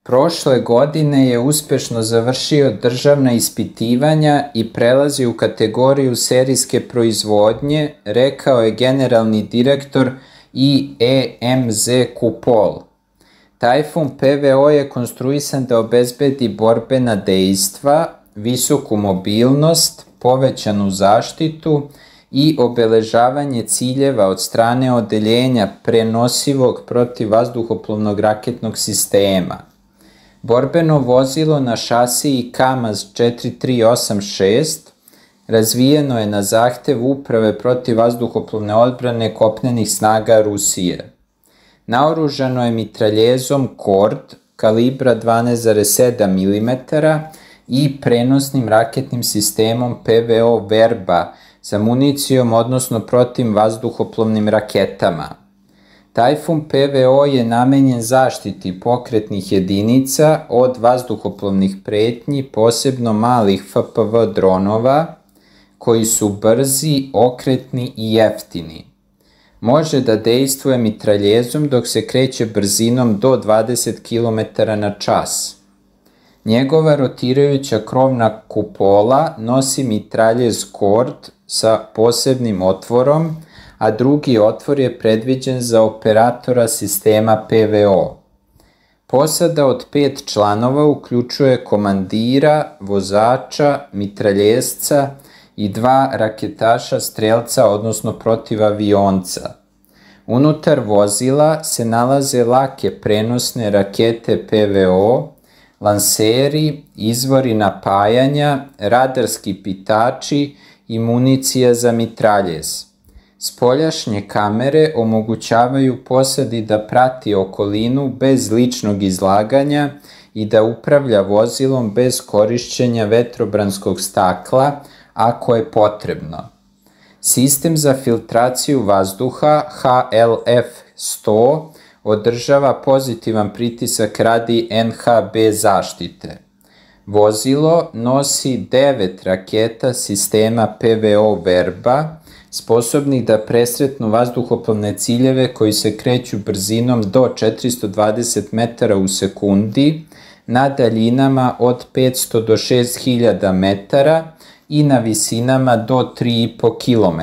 Prošle godine je uspešno završio državna ispitivanja i prelazi u kategoriju serijske proizvodnje, rekao je generalni direktor IEMZ Kupol. Tajfun PVO je konstruisan da obezbedi borbena dejstva, visoku mobilnost, povećanu zaštitu i obeležavanje ciljeva od strane odeljenja prenosivog protivvazduhoplovnog raketnog sistema. Borbeno vozilo na šasiji KAMAZ 4386 razvijeno je na zahtev Uprave protivvazduhoplovne odbrane kopnenih snaga Rusije. Naoružano je mitraljezom KORD kalibra 12,7 mm i prenosnim raketnim sistemom PVO Verba sa municijom, odnosno protivvazduhoplovnim raketama. Tajfun PVO je namenjen zaštiti pokretnih jedinica od vazduhoplovnih pretnji, posebno malih FPV dronova, koji su brzi, okretni i jeftini. Može da dejstvuje mitraljezom dok se kreće brzinom do 20 km/h. Njegova rotirajuća krovna kupola nosi mitraljez KORD sa posebnim otvorom, a drugi otvor je predviđen za operatora sistema PVO. Posada od 5 članova uključuje komandira, vozača, mitraljezca i 2 raketaša strelca, odnosno protivavionca. Unutar vozila se nalaze lake prenosne rakete PVO, lanseri, izvori napajanja, radarski pitači i municija za mitraljez. Spoljašnje kamere omogućavaju posadi da prati okolinu bez ličnog izlaganja i da upravlja vozilom bez korišćenja vetrobranskog stakla ako je potrebno. Sistem za filtraciju vazduha HLF-100 održava pozitivan pritisak radi NHB zaštite. Vozilo nosi 9 raketa sistema PVO Verba, sposobnih da presretnu vazduhoplovne ciljeve koji se kreću brzinom do 420 metara u sekundi na daljinama od 500 do 6000 metara i na visinama do 3,5 km.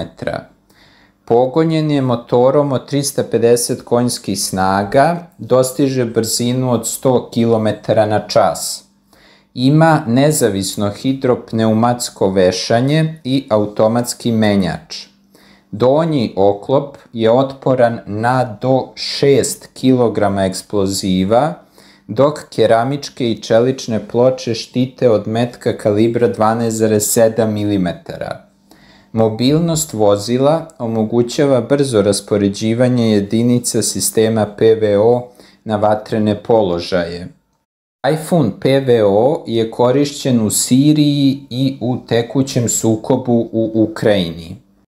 Pogonjen je motorom od 350 konjskih snaga, dostiže brzinu od 100 km/h. Ima nezavisno hidropneumatsko vešanje i automatski menjač. Donji oklop je otporan na do 6 kg eksploziva, dok keramičke i čelične ploče štite od metka kalibra 12,7 mm. Mobilnost vozila omogućava brzo raspoređivanje jedinica sistema PVO na vatrene položaje. Tajfun PVO je korišćen u Siriji i u tekućem sukobu u Ukrajini.